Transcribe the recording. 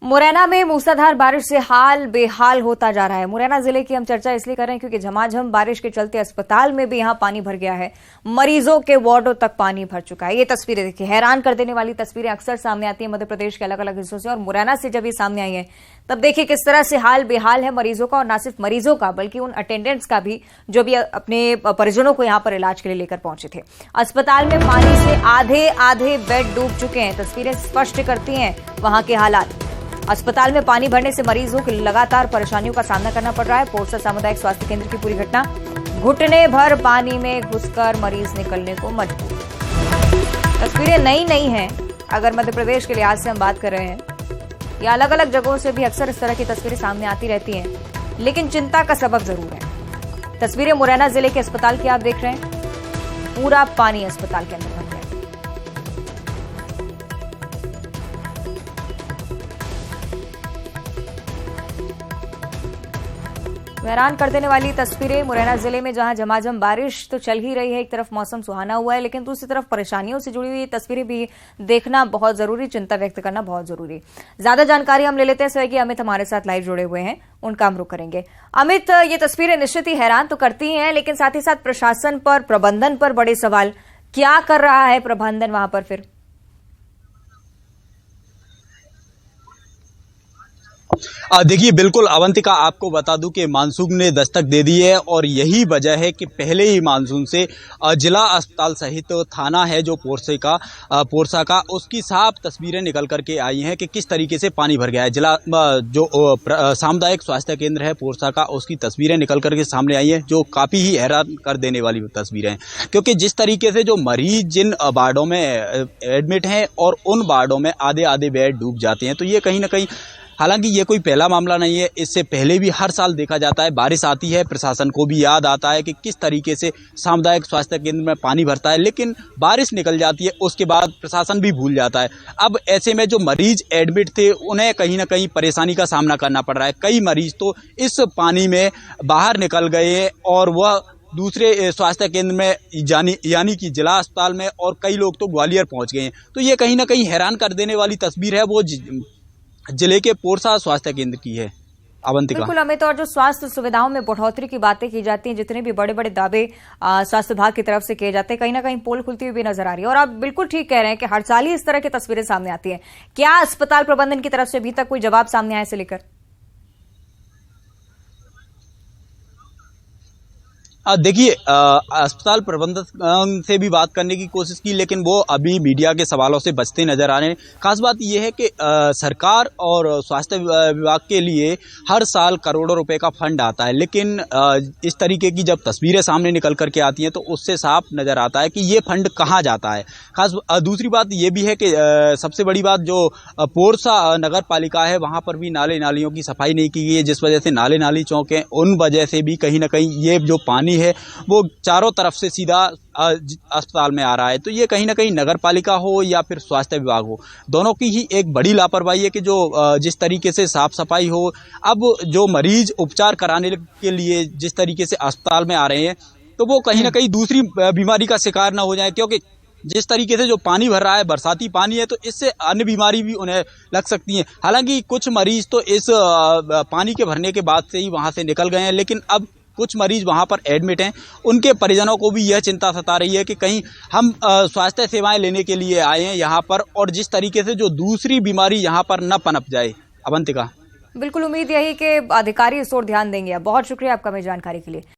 मुरैना में मूसलाधार बारिश से हाल बेहाल होता जा रहा है। मुरैना जिले की हम चर्चा इसलिए कर रहे हैं क्योंकि झमाझम बारिश के चलते अस्पताल में भी यहां पानी भर गया है। मरीजों के वार्डों तक पानी भर चुका है। ये तस्वीरें देखिए, हैरान कर देने वाली तस्वीरें अक्सर सामने आती है मध्य प्रदेश के अलग अलग हिस्सों से, और मुरैना से जब ये सामने आई है तब देखिए किस तरह से हाल बेहाल है मरीजों का, और न सिर्फ मरीजों का बल्कि उन अटेंडेंट्स का भी जो भी अपने परिजनों को यहां पर इलाज के लिए लेकर पहुंचे थे। अस्पताल में पानी से आधे आधे बेड डूब चुके हैं। तस्वीरें स्पष्ट करती हैं वहां के हालात। अस्पताल में पानी भरने से मरीजों को लगातार परेशानियों का सामना करना पड़ रहा है। पोरसा सामुदायिक स्वास्थ्य केंद्र की पूरी घटना, घुटने भर पानी में घुसकर मरीज निकलने को मजबूर। तस्वीरें नई नहीं हैं। अगर मध्य प्रदेश के लिहाज से हम बात कर रहे हैं या अलग अलग जगहों से भी अक्सर इस तरह की तस्वीरें सामने आती रहती हैं, लेकिन चिंता का सबक जरूर है। तस्वीरें मुरैना जिले के अस्पताल की आप देख रहे हैं। पूरा पानी अस्पताल के अंदर भर गया। हैरान कर देने वाली तस्वीरें मुरैना जिले में, जहां झमाझम बारिश तो चल ही रही है, एक तरफ मौसम सुहाना हुआ है, लेकिन दूसरी तरफ परेशानियों से जुड़ी हुई तस्वीरें भी देखना बहुत जरूरी, चिंता व्यक्त करना बहुत जरूरी। ज्यादा जानकारी हम ले लेते हैं। सहयोगी अमित हमारे साथ लाइव जुड़े हुए हैं, उनका हम रुख करेंगे। अमित, ये तस्वीरें निश्चित ही हैरान तो करती हैं, लेकिन साथ ही साथ प्रशासन पर, प्रबंधन पर बड़े सवाल। क्या कर रहा है प्रबंधन वहां पर फिर? देखिए, बिल्कुल अवंतिका, आपको बता दूं कि मानसून ने दस्तक दे दी है, और यही वजह है कि पहले ही मानसून से जिला अस्पताल सहित थाना है जो पोरसा का, उसकी साफ तस्वीरें निकल करके आई हैं कि किस तरीके से पानी भर गया है। जिला जो सामुदायिक स्वास्थ्य केंद्र है पोरसा का, उसकी तस्वीरें निकल करके सामने आई हैं, जो काफ़ी ही हैरान कर देने वाली तस्वीरें हैं। क्योंकि जिस तरीके से जो मरीज जिन वार्डों में एडमिट हैं और उन वार्डों में आधे आधे बेड डूब जाते हैं, तो ये कहीं ना कहीं, हालांकि ये कोई पहला मामला नहीं है, इससे पहले भी हर साल देखा जाता है। बारिश आती है, प्रशासन को भी याद आता है कि किस तरीके से सामुदायिक स्वास्थ्य केंद्र में पानी भरता है, लेकिन बारिश निकल जाती है, उसके बाद प्रशासन भी भूल जाता है। अब ऐसे में जो मरीज एडमिट थे उन्हें कहीं ना कहीं परेशानी का सामना करना पड़ रहा है। कई मरीज तो इस पानी में बाहर निकल गए हैं और वह दूसरे स्वास्थ्य केंद्र में यानी कि जिला अस्पताल में, और कई लोग तो ग्वालियर पहुंच गए हैं। तो ये कहीं ना कहीं हैरान कर देने वाली तस्वीर है, वो जिले के पोरसा स्वास्थ्य केंद्र की है। अवंतिका, बिल्कुल अमित, और जो स्वास्थ्य सुविधाओं में बढ़ोतरी की बातें की जाती हैं, जितने भी बड़े बड़े दावे स्वास्थ्य विभाग की तरफ से किए जाते हैं, कहीं ना कहीं पोल खुलती हुई भी नजर आ रही है। और आप बिल्कुल ठीक कह रहे हैं कि हर साल ही इस तरह की तस्वीरें सामने आती हैं। क्या अस्पताल प्रबंधन की तरफ से अभी तक कोई जवाब सामने आया इसे लेकर? देखिए, अस्पताल प्रबंधन से भी बात करने की कोशिश की, लेकिन वो अभी मीडिया के सवालों से बचते नजर आ रहे हैं। खास बात यह है कि सरकार और स्वास्थ्य विभाग के लिए हर साल करोड़ों रुपए का फंड आता है, लेकिन इस तरीके की जब तस्वीरें सामने निकल करके आती हैं तो उससे साफ नजर आता है कि ये फंड कहाँ जाता है। खास दूसरी बात ये भी है कि सबसे बड़ी बात, जो पोरसा नगर पालिका है वहाँ पर भी नाले नालियों की सफाई नहीं की गई है, जिस वजह से नाले नाली चौक हैं, उन वजह से भी कहीं ना कहीं ये जो पानी है वो चारों तरफ से सीधा अस्पताल में आ रहा है। तो ये कहीं ना कहीं नगर पालिका हो या फिर स्वास्थ्य विभाग हो, दोनों की ही एक बड़ी लापरवाही है कि जो जिस तरीके से साफ सफाई हो, अब जो मरीज उपचार कराने के लिए जिस तरीके से अस्पताल में आ रहे हैं, तो वो कहीं ना कहीं दूसरी बीमारी का शिकार ना हो जाए। क्योंकि जिस तरीके से जो पानी भर रहा है, बरसाती पानी है, तो इससे अन्य बीमारी भी उन्हें लग सकती है। हालांकि कुछ मरीज तो इस पानी के भरने के बाद से ही वहां से निकल गए हैं, लेकिन अब कुछ मरीज वहां पर एडमिट हैं। उनके परिजनों को भी यह चिंता सता रही है कि कहीं हम स्वास्थ्य सेवाएं लेने के लिए आए हैं यहाँ पर, और जिस तरीके से जो दूसरी बीमारी यहाँ पर न पनप जाए। अवंतिका, बिल्कुल उम्मीद यही कि अधिकारी इस ओर ध्यान देंगे। बहुत शुक्रिया आपका मेरी जानकारी के लिए।